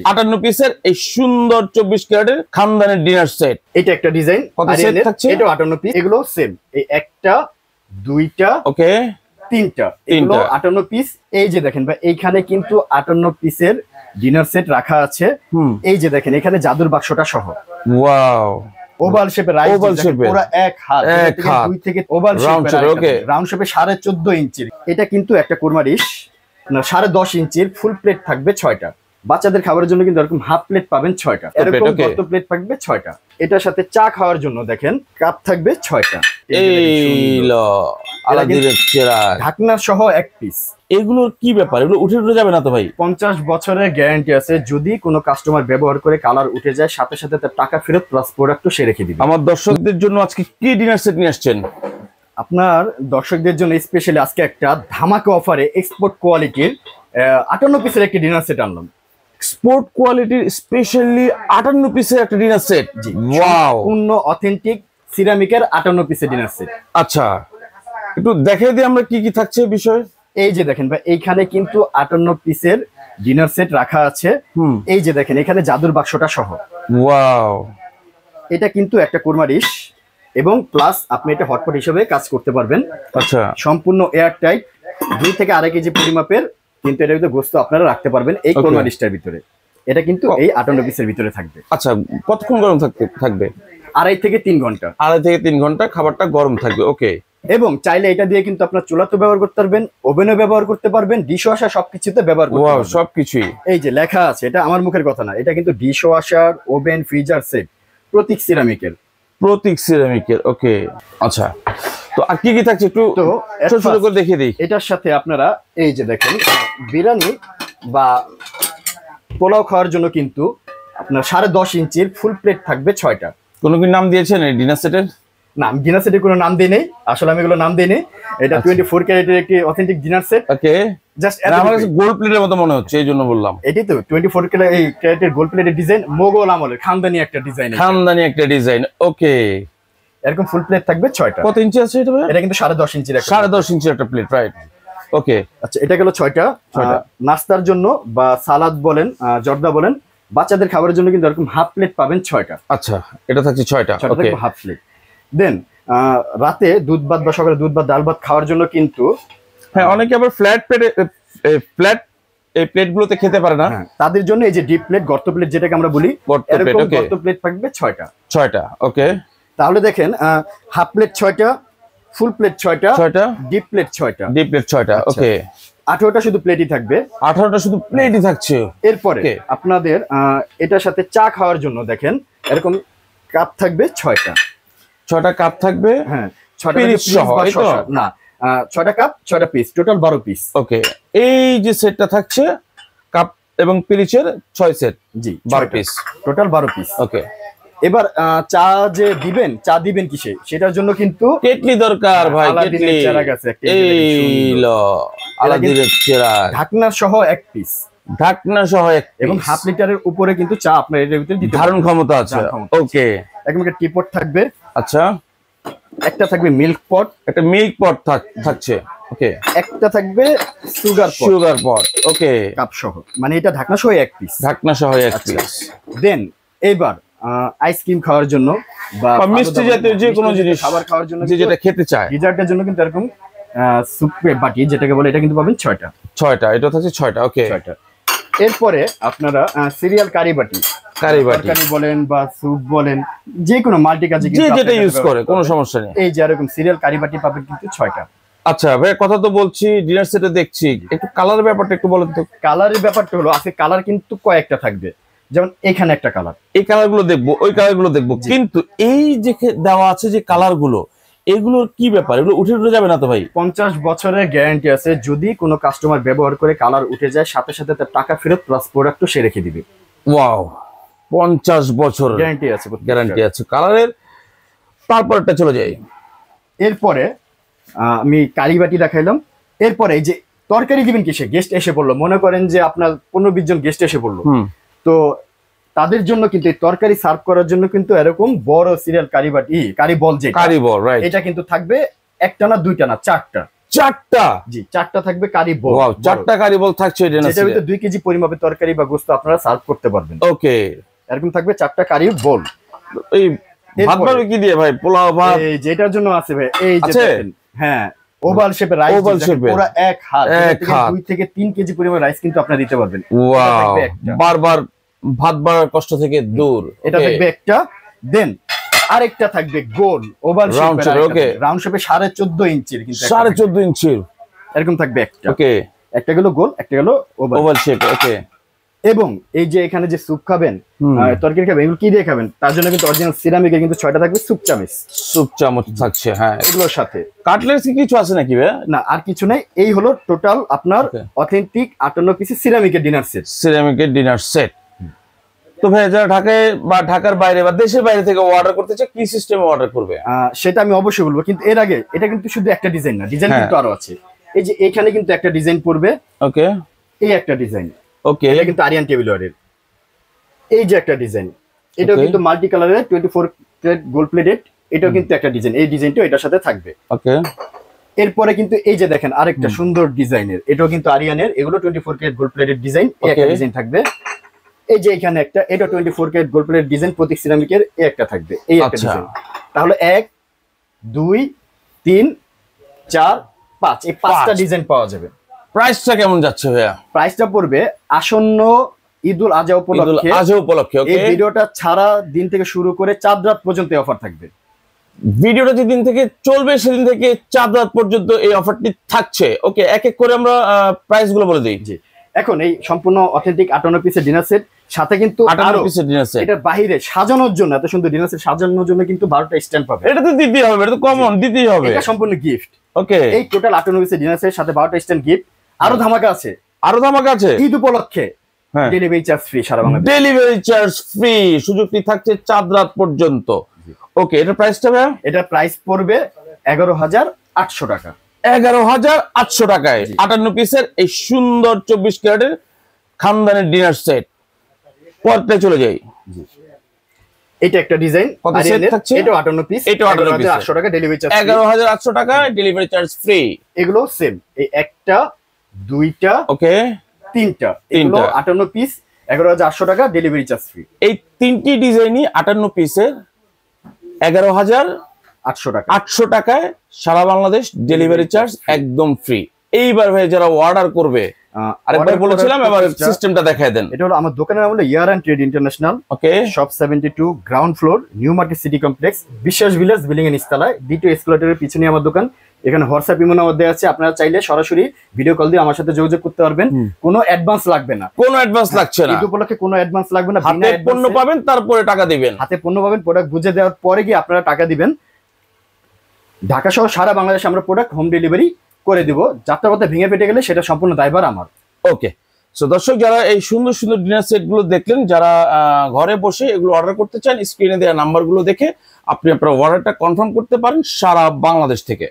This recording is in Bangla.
58 পিসের এই সুন্দর 24 ক্যারেটের খানদানের ডিনার সেট। এটা একটা ডিজাইন, কত সেট থাকছে? এটা 58 পিস, এগুলো সেম। এই একটা, দুইটা, ওকে, তিনটা, এগুলো 58 পিস। এই যে দেখেন ভাই, এইখানে কিন্তু 58 পিসের ডিনার সেট রাখা আছে। এই যে দেখেন, এখানে জাদুর বাক্সটা সহ। ওয়াও, ওভাল শেপে, ওভাল শেপে পুরো এক হাত দুই থেকে ওভাল শেপে, ওকে, রাউন্ড শেপে 14.5 ইঞ্চির। এটা কিন্তু একটা কোরমারিশ 10.5 ইঞ্চির ফুল প্লেট থাকবে 6টা। বাচ্চাদের খাবারের জন্য কিন্তু এরকম হাফ প্লেট পাবেন 6টা, এরকম কত প্লেট থাকবে 6টা। এটার সাথে চা খাওয়ার জন্য দেখেন কাপ থাকবে 6টা। এই ল আলাদিনের চেরাগ, ঢাকনা সহ এক পিস। এগুলোর কি ব্যাপার? এগুলো উঠে যাবে না তো ভাই? 50 বছরের গ্যারান্টি আছে। যদি কোনো কাস্টমার ব্যবহার করে কালার উঠে যায়, সাথে সাথে তার টাকা ফেরত প্লাস প্রোডাক্টও সে রেখে দিবে। আমার দর্শকদের জন্য আজকে কি ডিনার সেট নিয়ে আসছেন? আপনার দর্শকদের জন্য স্পেশালি আজকে একটা ধামাকা অফারে এক্সপোর্ট কোয়ালিটির 58 পিসের একটি ডিনার সেট আনলাম। এক্সপোর্ট কোয়ালিটির স্পেশালি 58 পিসের একটা ডিনার সেট। জি, ওয়াও, পূর্ণ অথেন্টিক সিরামিকের 58 পিসের ডিনার সেট। আচ্ছা, একটু দেখাই দিই আমরা কি কি থাকছে বিষয়। এই যে দেখেন ভাই, এইখানে কিন্তু 58 পিসের ডিনার সেট রাখা আছে। এই যে দেখেন, এখানে জাদুর বাক্সটা সহ। ওয়াও, এটা কিন্তু একটা কোরমারিশ এবং প্লাস আপনি এটা হটপট হিসেবে কাজ করতে পারবেন। আচ্ছা, সম্পূর্ণ এয়ার টাইট, 2 থেকে 2.5 কেজি পরিমাপের, কিন্তু এটার ভিতরে গোস্ত আপনারা রাখতে পারবেন এই কোরমারিশটার ভিতরে। এটা কিন্তু এই 58 পিসের ভিতরে থাকবে। আচ্ছা, কতক্ষণ গরম থাকবে? 2.5 থেকে 3 ঘন্টা। 2.5 থেকে 3 ঘন্টা খাবারটা গরম থাকবে। ওকে, এবং চাইলে এটা দিয়ে কিন্তু আপনার চুলাতে ব্যবহার করতে পারবেন, ওভেনে ব্যবহার করতে পারবেন, ডিশ ওয়াশার সবকিছুতে ব্যবহার করতে পারবেন। সবকিছুই এই যে লেখা আছে, এটা আমার মুখের কথা না, এটা কিন্তু dish washer, oven, freezer set, Pratik সিরামিকের। ওকে, আচ্ছা, তো আর কি কি থাকছে একটু ছোট ছোট করে দেখিয়ে দিই। এটার সাথে আপনারা এই যে দেখেন, বিরিয়ানি বা পোলাও খাওয়ার জন্য কিন্তু আপনার 10.5 ইঞ্চির ফুল প্লেট থাকবে 6টা। কোনো কি নাম দিয়েছেন এই ডিনার সেটের? না, ডিনার সেটের কোনো নাম দেই নেই, আসলে আমি এগুলো নাম দেই নেই। এটা 24 ক্যারেটের একটি অথেন্টিক ডিনার সেট। ওকে, জাস্ট আমার কাছে গোল্ড প্লেটের মতো মনে হচ্ছে, এই জন্য বললাম। এটি তো 24 ক্যারেটের গোল্ড প্লেটের ডিজাইন, মোগল আমলের খানদানি একটা ডিজাইন। ওকে, এরকম ফুল প্লেট থাকবে 6টা। কত ইঞ্চি আছে এটা? এটা কিন্তু 10.5 ইঞ্চির, 10.5 ইঞ্চির একটা প্লেট, রাইট? ওকে, আচ্ছা, এটা গেল 6টা। নাস্তার জন্য বা সালাদ বলেন, জর্দা বলেন, বাচ্চাদের খাবারের জন্য কিন্তু এরকম হাফ প্লেট পাবেন 6টা। আচ্ছা, এটা থাকছে 6টা। ওকে, হাফ প্লেট। দেন রাতে দুধ ভাত বা সকালে দুধ ভাত, ডাল ভাত খাওয়ার জন্য কিন্তু অনেকে আবার ফ্ল্যাট এই প্লেটগুলোতে খেতে পারে না, তাদের জন্য এই যে ডিপ প্লেট, গর্ত প্লেট যেটাকে আমরা বলি, এরকম গর্ত প্লেট থাকবে 6টা। ওকে, তাহলে দেখেন, হাফ প্লেট 6টা, ফুল প্লেট 6টা, ডিপ প্লেট 6টা। ওকে, 18টা শুধু প্লেটই থাকবে। 18টা শুধু প্লেটই থাকছে। এরপরে আপনাদের এটার সাথে চা খাওয়ার জন্য দেখেন এরকম কাপ থাকবে 6টা কাপ থাকবে। হ্যাঁ, 6টা পিস সহ, না 6টা কাপ 6টা পিস, টোটাল 12 পিস। ওকে, এই যে সেটটা থাকছে কাপ এবং পিরিচের 6 সেট। জি, 12 পিস, টোটাল 12 পিস। ওকে, এবার চা দিবেন কিসে, সেটার জন্য কিন্তু কেটলি দরকার ভাই। কেটলি, এই ল আলাদিনের চেরাগ, ঢাকনা সহ এক পিস, এবং হাফ লিটারের উপরে কিন্তু চা আপনার এর ভিতরে দিতে ধারণ ক্ষমতা আছে। ওকে, এরকম একটা টিপট থাকবে। আচ্ছা, একটা থাকবে মিল্ক পট, একটা মিল্ক পট থাকছে। ওকে, একটা থাকবে সুগার পট। ওকে, কাপ সহ, মানে এটা ঢাকনা সহ এক পিস। দেন এবার আইসক্রিম খাওয়ার জন্য বা মিষ্টি জাতীয় যে কোনো জিনিস খাবার খাওয়ার জন্য, যেটা খেতে চায়, ডিজার্টের জন্য কিন্তু এরকম সুপ বাটি যেটাকে বলে, এটা কিন্তু পাবেন 6টা। এটা থাকছে 6টা। ওকে, 6টা। এরপরে আপনারা সিরিয়াল কারি বাটি বলেন বা স্যুপ বলেন, যে কোনো মাল্টি কাজে যেটা ইউজ করে, কোনো সমস্যা নেই। এই যে এরকম সিরিয়াল কারি বাটি পাবেন কিন্তু 6টা। আচ্ছা ভাই, কথা তো বলছি, ডিনার সেটে দেখছি, একটু কালারের ব্যাপারটা একটু বলেন তো। কালারের ব্যাপারটা হলো, আছে কালার কিন্তু কয়েকটা থাকবে, যেমন এখানে একটা কালার, এই কালারগুলো দেখবো, ওই কালারগুলো দেখবো, কিন্তু এই যে দেওয়া আছে যে কালারগুলো, এগুলোর কি ব্যাপার? এগুলো উঠে যাবে না তো ভাই? 50 বছরের গ্যারান্টি আছে। যদি কোনো কাস্টমার ব্যবহার করে কালার উঠে যায়, সাথে সাথে তার টাকা ফেরত প্লাস প্রোডাক্টও সে রেখে দিবে। ওয়াও, 50 বছর গ্যারান্টি আছে কালারের। তারপরটা চলে যাই। এরপরে আমি কারি বাটি দেখাইলাম। এরপরে এই যে তরকারি দিবেন কিসে, গেস্ট এসে পড়লো, মনে করেন যে আপনার 15-20 জন গেস্ট এসে পড়লো, তো তাদের জন্য কিন্তু তরকারি সার্ভ করার জন্য কিন্তু এরকম বড় সিরিয়াল কারি বাটি, কারি বল, এটা কিন্তু থাকবে একটা না, দুইটা না, 4টা, জি 4টা থাকবে কারি বোল। ওয়াও, 4টা কারি বল থাকছে ডিনার যেটার ভিতরে সেটে। 2 কেজি পরিমাপের তরকারি বা গোশত আপনারা সার্ভ করতে পারবেন। ওকে, এরকম থাকবে 4টা কারি বোল। এই ভাত বাড়বে কি দিয়ে ভাই? পোলাও ভাত এই যেটার জন্য আছে ভাই, এই যে আছে? দেখেন, হ্যাঁ ওভাল শেপের রাইস, ওভাল শেপের। পুরো এক হাত, এক হাত। 2 থেকে 3 কেজি পরিমাণ রাইস কিন্তু আপনারা দিতে পারবেন। এটা ওয়াও, থাকবে একটা। বারবার ভাত বাড়ার কষ্ট থেকে দূর। এটা থাকবে একটা। দেন আরেকটা থাকবে গোল ওভাল Round শেপের, shape, okay. রাউন্ড শেপে 14.5 ইঞ্চির কিন্তু একটা 14.5 থাকবে। ইঞ্চির। এরকম থাকবে একটা। ওকে, একটা গেল গোল, একটা গেল ওভাল। Oval shape. ওকে, এবং এই যে এখানে যে স্যুপ খাবেন, হুম। তরকারি খাবেন, এগুলো কি দিয়ে খাবেন? তার জন্য কিন্তু অরিজিনাল সিরামিকের কিন্তু 6টা থাকবে স্যুপ চামচ স্যুপ চামচ থাকছে। হ্যাঁ, এগুলোর সাথে। কাটলেটস কি কিছু আছে নাকি ভাই? না, আর কিছু নাই। এই হলো টোটাল আপনার Okay. অথেন্টিক 58 পিসের সিরামিকের ডিনার সেট। সিরামিকের ডিনার সেট। তো ভাই যারা ঢাকায় বা ঢাকার বাইরে বা দেশের বাইরে থেকে অর্ডার করতে চায়, কি সিস্টেমে অর্ডার করবে? সেটা আমি অবশ্যই বলবো, কিন্তু এর আগে এটা কিন্তু শুধু একটা ডিজাইন না, ডিজাইন হ্যাঁ। কিন্তু আরো আছে। এই যে এখানে কিন্তু একটা ডিজাইন পড়বে, ওকে, এই একটা ডিজাইন, ওকে, এটা কিন্তু আরিয়ান টেবিলওয়ারের। এই যে একটা ডিজাইন, এটাও Okay. কিন্তু মাল্টি কালারের 24 ক্যারেট গোল্ড প্লেটেড, এটাও কিন্তু একটা ডিজাইন। এই ডিজাইনটাও এটার সাথে থাকবে। ওকে, এরপরে কিন্তু এই যে দেখেন আরেকটা সুন্দর ডিজাইনের, এটাও কিন্তু আরিয়ানের, এগুলো 24 ক্যারেট গোল্ড প্লেটেড ডিজাইন, এই একটা Okay. ডিজাইন থাকবে। এই যে এখানে একটা, এটা 24 ক্যারেট গোল্ড প্লেটেড ডিজাইন, প্রতীক সিরামিকের, এই একটা থাকবে, এই একটা আচ্ছা। ডিজাইন। তাহলে 1 2 3 4 5, এই 5টা 5 ডিজাইন পাওয়া যাবে। প্রাইসটা কেমন যাচ্ছে ভাইয়া? প্রাইসটা পড়বে আসন্ন ঈদুল আজহা ঈদুল উপলক্ষে, আজহা উপলক্ষে। এই ওকে, ভিডিওটা ছাড়া দিন থেকে শুরু করে চাঁদ রাত পর্যন্ত অফার থাকবে। ভিডিওটা যেদিন থেকে চলবে সেদিন থেকে 4 রাত পর্যন্ত এই অফারটি থাকছে। ওকে, এক এক করে আমরা প্রাইস গুলো বলে দিই। জি, এখন এই সম্পূর্ণ অথেন্টিক 58 পিসের ডিনার সেট সাথে কিন্তু 58 আরো পিসের ডিনার সেট। এটা বাইরে সাজানোর জন্য, এত সুন্দর ডিনার সেট সাজানোর জন্য কিন্তু 12টা স্ট্যান্ড পাবে। এটা তো দিতেই হবে, এটা তো কমন, দিতেই হবে। এটা সম্পূর্ণ গিফট। ওকে, এই টোটাল 58 পিসের ডিনার সেট সাথে 12টা স্ট্যান্ড গিফট। আরো ধামাকা আছে, আরো ধামাকা আছে। ঈদ উপলক্ষে হ্যাঁ, ডেলিভারি চার্জ ফ্রি সারা বাংলাদেশে। ডেলিভারি চার্জ ফ্রি, সুযোগটি থাকছে 4 রাত পর্যন্ত। ওকে, এটার প্রাইসটা ভাইয়া? এটা প্রাইস পড়বে 11,800 টাকা। 11,800 টাকায় 58 পিসের এই সুন্দর 24 ক্যারেটের খানদানের ডিনার সেট। পরটায় চলে যাই। এটা একটা ডিজাইন, কত set থাকছে? এটা 58 পিস, এটাও 58 piece 11,800 টাকা ডেলিভারি চার্জ। 11,800 টাকায় ডেলিভারি চার্জ ফ্রি। এগুলো সেম, এই একটা, দুইটা, ওকে, তিনটা, এগুলো 58 পিস, 11,800 টাকা ডেলিভারি চার্জ ফ্রি। এই তিনটি ডিজাইনই 58 পিসের 11,800 800 টাকা। টাকায় সারা বাংলাদেশ ডেলিভারি চার্জ একদম ফ্রি। এইবার ভাই যারা অর্ডার করবে, আরেকবার order বলেছিলাম, করার এবার process টা- সিস্টেমটা দেখায় দেন। এটা হলো আমার দোকানের নাম হলো year and trade international, okay, shop 72, ground floor, new market city complex, Biswas village, building এর নিচতলায়, দ্বিতীয় এসকেলেটরের পিছনে আমার দোকান। এখানে হোয়াটসঅ্যাপ ইমো নাম্বার দেওয়া আছে, আপনারা চাইলে সরাসরি ভিডিও কল দিয়ে আমার সাথে যোগাযোগ করতে পারবেন। কোনো অ্যাডভান্স লাগবে না, কোনো অ্যাডভান্স লাগছে না। ঈদ উপলক্ষে কোনো অ্যাডভান্স লাগবে না। বিনা হাতে পণ্য অ্যাডভান্সে পাবেন, তারপরে টাকা দিবেন। হাতে পণ্য পাবেন, প্রোডাক্ট বুঝে দেওয়ার পরে গিয়ে আপনারা টাকা দিবেন। ঢাকা সহ সারা বাংলাদেশে আমরা প্রোডাক্ট হোম ডেলিভারি করে দিব। যাত্রাপথে ভেঙে ফেটে গেলে সেটা সম্পূর্ণ দায়ভার আমার। ওকে, সো দর্শক যারা এই সুন্দর সুন্দর ডিনার সেট গুলো দেখলেন, যারা ঘরে বসে এগুলো অর্ডার করতে চান, স্ক্রিনে দেওয়া নাম্বারগুলো দেখে আপনি আপনার অর্ডারটা কনফার্ম করতে পারেন সারা বাংলাদেশ থেকে।